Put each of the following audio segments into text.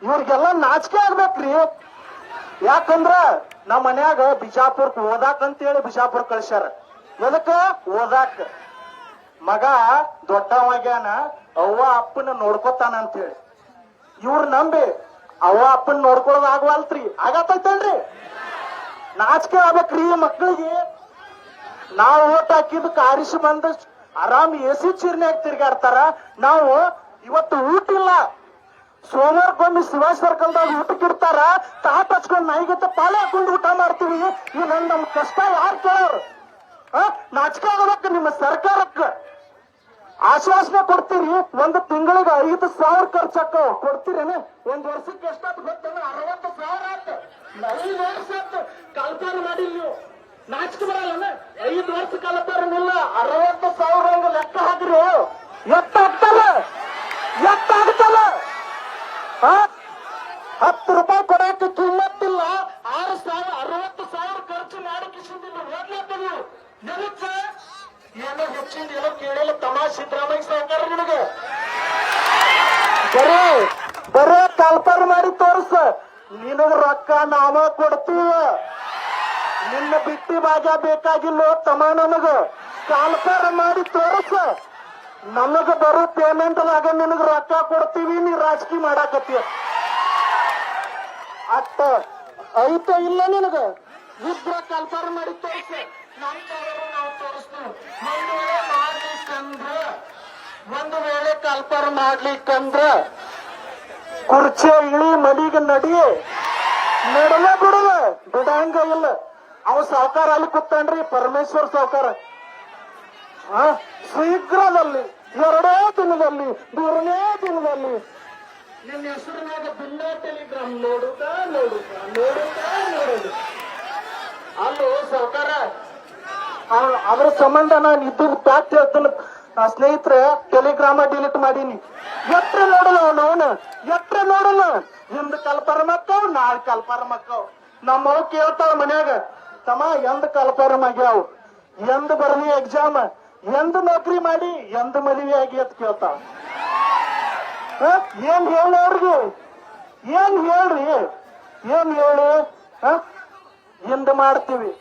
ಇವ್ರಿಗೆಲ್ಲ ನಾಚಿಕೆ ಆಗ್ಬೇಕ್ರಿ. ಯಾಕಂದ್ರ ನಮ್ಮ ಮನ್ಯಾಗ ಬಿಜಾಪುರ್ ಓದಾಕ್ ಅಂತೇಳಿ ಬಿಜಾಪುರ್ ಕಳ್ಸ್ಯಾರ. ಎದಕ್ಕ ಓದಾಕ? ಮಗ ದೊಡ್ಡವಾಗ್ಯಾನ, ಅವ್ವ ಅಪ್ಪನ ನೋಡ್ಕೊತಾನ ಅಂತ ಹೇಳಿ. ಇವ್ರ ನಂಬಿ ಅವ್ವ ಅಪ್ಪನ ನೋಡ್ಕೊಳ್ಳೋದು ಆಗವಲ್ತ್ರಿ. ಆಗತ್ತೈತಲ್ರಿ? ನಾಚಿಕೆ ಆಗ್ಬೇಕ್ರಿ ಮಕ್ಕಳಿಗೆ. ನಾವು ಓಟ್ ಹಾಕಿದ್ ಆರಿಸಿ ಬಂದ ಆರಾಮ್ ಎಸಿ ಚಿರ್ನ್ಯಾಗ ತಿರ್ಗಾಡ್ತಾರ. ನಾವು ಇವತ್ತು ಊಟ ಇಲ್ಲ, ಸೋಮವಾರಕ್ಕೊಮ್ಮೆ ಶಿವಾಜ್ ಸರ್ಕಲ್ದಾಗ ಊಟಕ್ಕೆ ಇಡ್ತಾರ. ತಾಟ್ ಹಚ್ಕೊಂಡ್ ನಾಯಿಗತ್ತೆ ಪಾಳೆ ಹಾಕೊಂಡು ಊಟ ಮಾಡ್ತೀವಿ. ಈ ನಮ್ ಕಷ್ಟ ಯಾರು ಕೇಳೋರು? ನಾಚಿಕೆ ಆಗಬೇಕು ನಿಮ್ಮ ಸರ್ಕಾರಕ್ಕ. ಆಶ್ವಾಸನೆ ಕೊಡ್ತೀರಿ, ಒಂದು ತಿಂಗಳಿಗೆ 5,000 ಖರ್ಚಾಕ ಕೊಡ್ತೀರೇನೆ? ಒಂದ್ ವರ್ಷಕ್ಕೆ ಎಷ್ಟಾದ್ ಗೊತ್ತೇನ? 60,000 ಆತ. 5 ವರ್ಷ ಆತ ಕಲ್ಪನೆ ಮಾಡಿ ನೀವು. ನಾಚಿಕೆ ಬರಲ್ಲ? 5 ವರ್ಷ ಕಲ್ಪನಿಲ್ಲ, 60,000 ಹಂಗ ಲೆಕ್ಕ ಹಾಕ್ರಿ. ಎಷ್ಟಾಗ್ತಲ್ಲ? ಎಷ್ಟಾಗ್ತಲ್ಲ? 10 ರೂಪಾಯಿ ಕೊಡಕ್ಕೆ ಕಿಮ್ಮತ್ತಿಲ್ಲ. 60,000 ಖರ್ಚು ಮಾಡಿ ಕಿಸಿಂದಿಲ್ಲ. ಓದ್ಲತ್ತದ ನಿರುತ್ತ ಏನೋ ಹೆಚ್ಚಿಂದ ಏನೋ ಕೇಳಿಲ್ಲ. ತಮಾಷೆ ಸಿದ್ದರಾಮಯ್ಯ ಸರ್ಕಾರ ನಿನಗೆ ಬರೇ ಕಲ್ಪನೆ ಮಾಡಿ ತೋರ್ಸ. ನಿನಗ ರೊಕ್ಕ ನಾವ ಕೊಡ್ತೀವ. ನಿನ್ನ ಬಿಟ್ಟಿ ಭಾಗ ಬೇಕಾಗಿಲ್ಲ ತಮ್ಮ. ನಮಗ ಕಲ್ಪನೆ ಮಾಡಿ ತೋರ್ಸ. ನಮಗ ಬರೋ ಪೇಮೆಂಟ್ದಾಗ ನಿನಗ ರೊಕ್ಕ ಕೊಡ್ತೀವಿ. ನೀ ರಾಜಕೀಯ ಮಾಡಾಕತ್ತೀಯ. ಅಟ್ಟ ಐತ ಇಲ್ಲ ನಿನಗ? ಇದ್ರ ಕಲ್ಪನೆ ಮಾಡಿ ತೋರ್ಸ. ನಾವು ತೋರಿಸ್ತೀವಿ. ಒಂದು ವೇಳೆ ಕಲ್ಪನೆ ಮಾಡ್ಲಿಕ್ಕಂದ್ರ ಕುರ್ಚಿ ಇಳಿ ಮಡಿಗೆ ನಡಿ. ನಡಲೇ ಬಿಡುವ, ಬಿಡಂಗ ಇಲ್ಲ. ಅವ ಸಾವುಕಾರ ಅಲ್ಲಿ ಕೂತಾನ್ರಿ, ಪರಮೇಶ್ವರ್ ಸಾವುಕಾರ. ಶೀಘ್ರದಲ್ಲಿ 2 ದಿನದಲ್ಲಿ 3ನೇ ದಿನದಲ್ಲಿ ನಿನ್ನ ಹೆಸರಿನಾಗ ಬಿನ್ನ ಟೆಲಿಗ್ರಾಮ್ ನೋಡುತ್ತಾ ಅಲ್ಲೋ ಸಾವುಕಾರ. ಅದ್ರ ಸಂಬಂಧ ನಾನು ಇದ್ದು ಪ್ಯಾಕ್ಟ್ ಹೇಳ್ತಾನ. ಸ್ನೇಹಿತರೆ, ಟೆಲಿಗ್ರಾಮ ಡಿಲೀಟ್ ಮಾಡೀನಿ. ಎಟ್ರೆ ನೋಡಲ್ಲ ಅವನು, ಎಟ್ರೆ ನೋಡಲ್ಲ. ಹಿಂದ್ ಕಲ್ಪರ್ ಮಕ್ಕಳು, ನಾಳೆ ಕಲ್ಪರ್ ಮಕ್ಕಳು. ನಮ್ಮವ್ ಕೇಳ್ತಾವ ಮನ್ಯಾಗ, ತಮ್ಮ ಎಂದ್ ಕಲ್ಪರ್ ಆಗ್ಯಾವ, ಎಂದ್ ಬರ್ಲಿ ಎಕ್ಸಾಮ್, ಎಂದ್ ನೌಕರಿ ಮಾಡಿ, ಎಂದ್ ಮದುವೆ ಆಗಿ ಅಂತ ಕೇಳ್ತಾವ. ಏನ್ ಹೇಳಿ ಅವ್ರಿಗೆ? ಏನ್ ಹೇಳ್ರಿ? ಏನ್ ಹೇಳಿ? ಹಿಂದ್ ಮಾಡ್ತೀವಿ.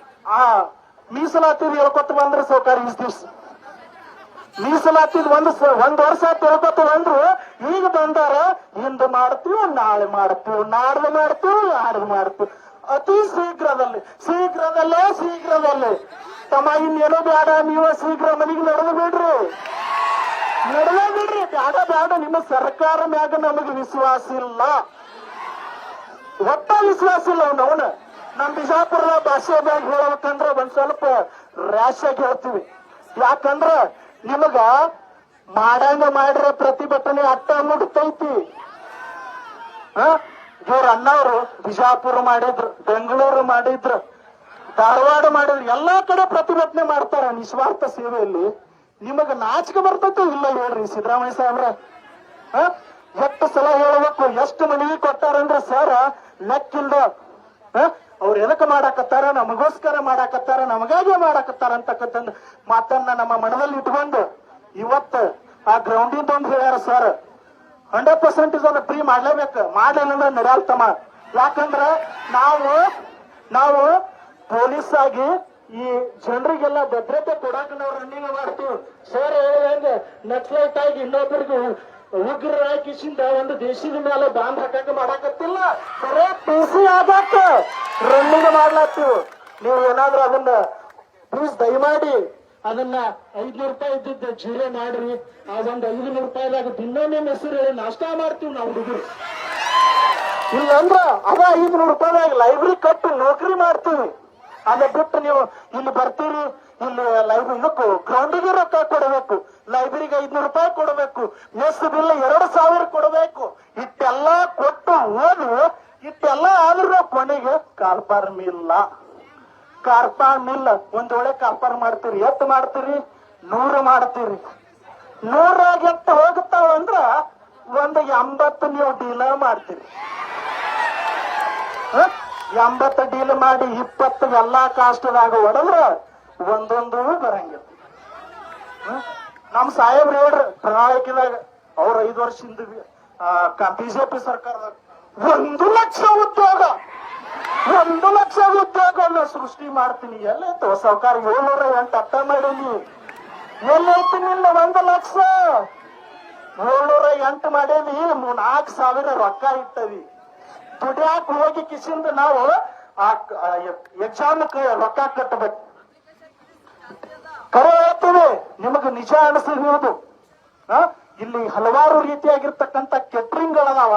ಮೀಸಲಾತಿದ್ ಹೇಳ್ಕೊತ ಬಂದ್ರೆ ಸೌಕಾರ ಇಸ್ ದಿವ್ಸ ಮೀಸಲಾತಿದ್ ಒಂದ್ ವರ್ಷ ತಿಳ್ಕೊತ ಬಂದ್ರು. ಈಗ ಬಂದಾರ ಹಿಂದ್ ಮಾಡ್ತೀವಿ, ನಾಳೆ ಮಾಡ್ತೀವಿ, ನಾಡ್ದು ಮಾಡ್ತೀವಿ, ನಾಡ್ದು ಮಾಡ್ತೀವಿ. ಅತಿ ಶೀಘ್ರದಲ್ಲೇ ತಮ್ಮ ಇನ್ನೇನೋ ಬೇಡ. ನೀವು ಶೀಘ್ರ ಮನೆಗೆ ನಡೆದು ಬಿಡ್ರಿ. ಬೇಡ. ನಿಮ್ಮ ಸರ್ಕಾರ ಮ್ಯಾಗ ನಮಗೆ ವಿಶ್ವಾಸ ಇಲ್ಲ, ಒಟ್ಟ ವಿಶ್ವಾಸ ಇಲ್ಲ. ಅವನ ನಮ್ ಬಿಜಾಪುರದ ಭಾಷೆ ಬ್ಯಾಗ್ ಹೇಳ್ಬೇಕಂದ್ರ ಒಂದ್ ಸ್ವಲ್ಪ ರ್ಯಾಶ್ ಆಗಿ ಹೇಳ್ತೀವಿ. ಯಾಕಂದ್ರ ನಿಮಗ ಮಾಡಂಗ ಮಾಡಿರೋ ಪ್ರತಿಭಟನೆ ಅಟ್ಟ ಮುಡ್ತೈತಿ. ಇವ್ರ ಅಣ್ಣವ್ರು ಬಿಜಾಪುರ ಮಾಡಿದ್ರು, ಬೆಂಗಳೂರು ಮಾಡಿದ್ರು, ಧಾರವಾಡ ಮಾಡಿದ್ರು. ಎಲ್ಲಾ ಕಡೆ ಪ್ರತಿಭಟನೆ ಮಾಡ್ತಾರ ನಿಸ್ವಾರ್ಥ ಸೇವೆಯಲ್ಲಿ. ನಿಮಗ ನಾಚಿಕೆ ಬರ್ತೈತಿ ಇಲ್ಲ ಹೇಳ್ರಿ ಸಿದ್ದರಾಮಯ್ಯ ಸಾಹೇಬ್ರ? ಎಷ್ಟು ಸಲ ಹೇಳ್ಬೇಕು? ಎಷ್ಟು ಮನವಿ ಕೊಟ್ಟಾರಂದ್ರ ಸರ್ ಲೆಕ್ಕಿಲ್ದ. ಅವ್ರು ಎದಕ್ಕೆ ಮಾಡಾಕತ್ತಾರ? ನಮಗೋಸ್ಕರ ಮಾಡಾಕತ್ತಾರ, ನಮಗಾಗೆ ಮಾಡಾಕತ್ತಾರ ಅಂತಕ್ಕಂಥ ಮಾತನ್ನ ನಮ್ಮ ಮನದಲ್ಲಿ ಇಟ್ಕೊಂಡು ಇವತ್ತ ಆ ಗ್ರೌಂಡಿಂದ ಒಂದು ಹೇಳ್ಯಾರ ಸರ್. 100% ಇದೊಂದು ಫ್ರೀ ಮಾಡ್ಲೇಬೇಕು. ಮಾಡ್ಲಿಲ್ಲ ನಡೆಯಲ್ತಮ್ಮ. ಯಾಕಂದ್ರ ನಾವು ಪೊಲೀಸ್ ಆಗಿ ಈ ಜನರಿಗೆಲ್ಲ ಭದ್ರತೆ ಕೊಡಾಕ ನಾವು ರನ್ನಿಂಗ್ ಮಾಡ್ತೀವಿ. ಸರ್ ಹೇಳಿದಂಗೆ ನಕ್ಸಲೈಟ್ ಆಗಿ ಇನ್ನೊಬ್ಬರಿಗೆ ಉಗ್ರರಾಕಿಸಿಂದ ಒಂದು ದೇಶದ ಮೇಲೆ ಬಾಂಬ್ ಹಾಕಾಕ ಮಾಡಾಕತ್ತಿಲ್ಲ. ಬರೇ PC ಆಗಾಕ ರನ್ನಿಂಗ್ ಮಾಡ್ಲಾತೀವಿ. ನೀವು ಏನಾದ್ರೂ ಅದನ್ನ ಪ್ಲೀಸ್ ದಯಮಾಡಿ ಅದನ್ನ 500 ರೂಪಾಯಿ ಇದ್ದಿದ್ದ ಜೀರೋ ಮಾಡ್ರಿ. ಆ ಒಂದ್ 500 ರೂಪಾಯಿದಾಗ ದಿನ ನಿಮ್ಮ ಹೆಸರು ಹೇಳಿ ನಾಷ್ಟಾ ಮಾಡ್ತೀವಿ ನಾವು ಹುಡುಗರು. ಇಲ್ಲಂದ್ರ ಅದ 500 ರೂಪಾಯಿದಾಗ ಲೈಬ್ರರಿ ಕಟ್ಟು ನೌಕರಿ ಮಾಡ್ತೀವಿ. ಅದ ಬಿಟ್ಟು ನೀವು ಇಲ್ಲಿ ಬರ್ತೀರಿ, ಇಲ್ಲಿ ಲೈಬ್ರರಿ ಗ್ರೌಂಡಿಗೆ ರೊಕ್ಕ ಕೊಡಬೇಕು, ಲೈಬ್ರರಿಗೆ 500 ರೂಪಾಯಿ ಕೊಡಬೇಕು, ಮೆಸ್ ಬಿಲ್ 2,000 ಕೊಡಬೇಕು. ಇಟ್ಟೆಲ್ಲ ಕೊಟ್ಟು ಓದು, ಇಟ್ಟೆಲ್ಲ ಆದ್ರೂ ಕೊನೆಗೆ ಕಾರ್ಪಾರ್ ಮಿಲ್ಲ. ಒಂದ್ ವೇಳೆ ಕಾರ್ಪಾರ್ ಮಾಡ್ತೀರಿ, ಎತ್ತು ಮಾಡ್ತೀರಿ? 100 ಮಾಡ್ತೀರಿ. 100 ಎತ್ತು ಹೋಗುತ್ತಾವ ಅಂದ್ರ ಒಂದು 80 ನೀವು ಡೀಲ ಮಾಡ್ತೀರಿ. 80 ಡೀಲ್ ಮಾಡಿ 20 ಎಲ್ಲಾ ಕಾಸ್ಟ್ದಾಗ ಹೊಡೆದ್ರ ಒಂದೊಂದು ಬರಂಗಿಲ್ಲ. ನಮ್ ಸಾಹೇಬ್ರು ಹೇಳ್ರಿ ಪ್ರಣಾಳಿಕೆದಾಗ, ಅವ್ರ 5 ವರ್ಷದಿಂದ ಬಿಜೆಪಿ ಸರ್ಕಾರದಾಗ 1,00,000 ಉದ್ಯೋಗ 1,00,000 ಉದ್ಯೋಗವನ್ನು ಸೃಷ್ಟಿ ಮಾಡ್ತೀನಿ. ಎಲ್ಲೈತು ಸಾವುಕಾರ 708 ಅಟ್ಟ ಮಾಡೀನಿ. ಎಲ್ಲೈತಿ ನಿನ್ನ 1,00,000? 708 ಮಾಡೇವಿ. 4,000 ರೊಕ್ಕ ಇಟ್ಟವಿ. ದುಡ್ಯಾಕ ಹೋಗಿ ಕಿಸಿಂದ ನಾವು ಎಕ್ಸಾಮ್ ರೊಕ್ಕ ಕಟ್ಟಬೇಕು. ಕರೆ ಹೇಳ್ತೀವಿ, ನಿಮಗೆ ನಿಜ ಅನಿಸಿರುವುದು. ಇಲ್ಲಿ ಹಲವಾರು ರೀತಿಯಾಗಿರ್ತಕ್ಕಂಥ ಕೆಟ್ರಿಂಗ್ ಗಳದಾವ.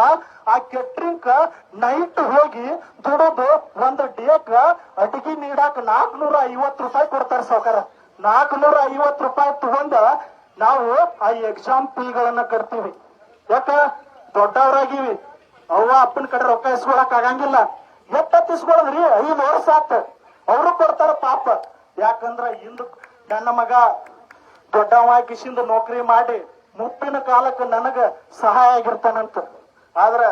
ಆ ಕೆಟ್ರಿಂಗ್ ನೈಟ್ ಹೋಗಿ ದುಡಿದು ಒಂದು ಡೇಕ್ ಅಡಿಗೆ ನೀಡಾಕ 450 ರೂಪಾಯಿ ಕೊಡ್ತಾರೆ ಸಾವುಕಾರ. 450 ರೂಪಾಯಿ ತಗೊಂಡ ನಾವು ಆ ಎಕ್ಸಾಮ್ ಫೀಗಳನ್ನ ಕಟ್ತೀವಿ. ಯಾಕ ದೊಡ್ಡವರಾಗಿವಿ, ಅವ್ವ ಅಪ್ಪನ ಕಡೆ ರೊಕ್ಕ ಇಸ್ಕೊಳಕ್ ಆಗಂಗಿಲ್ಲ. ಎತ್ತ ಇಸ್ಕೊಳದ್ರಿ 5 ವರ್ಷ ಆತ. ಅವರು ಕೊಡ್ತಾರ ಪಾಪ. ಯಾಕಂದ್ರ ಇಂದು ನನ್ನ ಮಗ ದೊಡ್ಡವಾಗಿಸಿಂದ ನೌಕರಿ ಮಾಡಿ ಮುಪ್ಪಿನ ಕಾಲಕ್ಕೆ ನನಗ ಸಹಾಯ ಆಗಿರ್ತಾನಂತ. ಆದ್ರ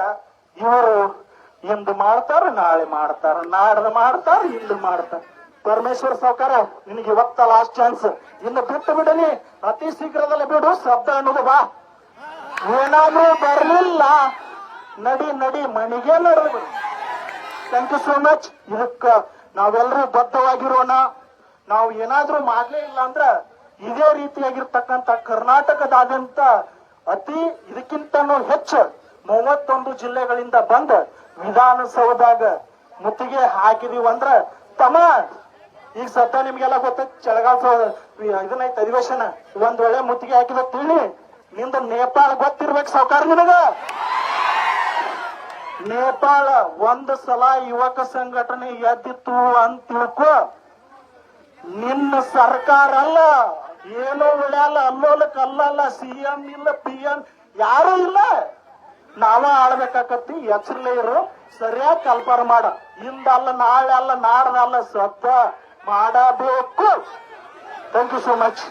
ಇವರು ಇಂದು ಮಾಡ್ತಾರ, ನಾಳೆ ಮಾಡ್ತಾರ, ನಾಡ್ದು ಮಾಡ್ತಾರ, ಇಂದು ಮಾಡ್ತಾರ. ಪರಮೇಶ್ವರ ಸಾವುಕಾರ, ನಿನಗೆ ಇವತ್ತ ಲಾಸ್ಟ್ ಚಾನ್ಸ್. ಇನ್ನು ಬಿಟ್ಟು ಬಿಡಲಿ, ಅತಿ ಶೀಘ್ರದಲ್ಲಿ ಬಿಡು. ಶಬ್ದ ಅನ್ನೋದು ಬಾ. ಏನಾದ್ರೂ ಬರ್ಲಿಲ್ಲ, ನಡಿ ನಡಿ ಮನೆಗೆ ನಡೆದು. Thank you so much. ಇದಕ್ಕ ನಾವೆಲ್ಲರೂ ಬದ್ಧವಾಗಿರೋಣ. ನಾವು ಏನಾದ್ರೂ ಮಾಡ್ಲೇ ಇಲ್ಲ ಅಂದ್ರ ಇದೇ ರೀತಿಯಾಗಿರ್ತಕ್ಕಂಥ ಕರ್ನಾಟಕದಾದ್ಯಂತ ಅತಿ ಇದಕ್ಕಿಂತನೂ ಹೆಚ್ಚು 31 ಜಿಲ್ಲೆಗಳಿಂದ ಬಂದ ವಿಧಾನಸೌಧದಾಗ ಮುತ್ತಿಗೆ ಹಾಕಿದೀವಿ ಅಂದ್ರ ತಮ್ಮ ಈಗ ಸದ್ಯ ನಿಮ್ಗೆಲ್ಲ ಗೊತ್ತೈತಿ. ಚಳಿಗಾಲ ಇದನ್ನೈತಿ ಅಧಿವೇಶನ. ಒಂದ್ ವೇಳೆ ಮುತ್ತಿಗೆ ಹಾಕಿದ ತಿಳಿ ನಿಂದ ನೇಪಾಳ ಗೊತ್ತಿರ್ಬೇಕು ಸಾವುಕಾರ ನಿನಗ. ನೇಪಾಳ ಒಂದು ಸಲ ಯುವಕ ಸಂಘಟನೆ ಎದ್ದಿತ್ತು ಅಂತ ತಿಳ್ಕೊ. ನಿನ್ನ ಸರ್ಕಾರ ಅಲ್ಲ, ಏನೋ ಉಳ್ಯಾಲ, ಅಲ್ಲೋಲಕ್ ಅಲ್ಲಲ್ಲ, CM ಇಲ್ಲ, PM ಯಾರು ಇಲ್ಲ. ನಾವ ಆಳ್ಬೇಕಾಕತ್ತಿ. ಎಚ್ಚರಲೇ ಇರು, ಸರಿಯಾಗಿ ಕಲ್ಪನೆ ಮಾಡ. ಇಂದಲ್ಲ, ನಾಳೆ ಅಲ್ಲ, ನಾಡ್ದಲ್ಲ, ಸದ್ದ ಮಾಡಬೇಕು. Thank you so much.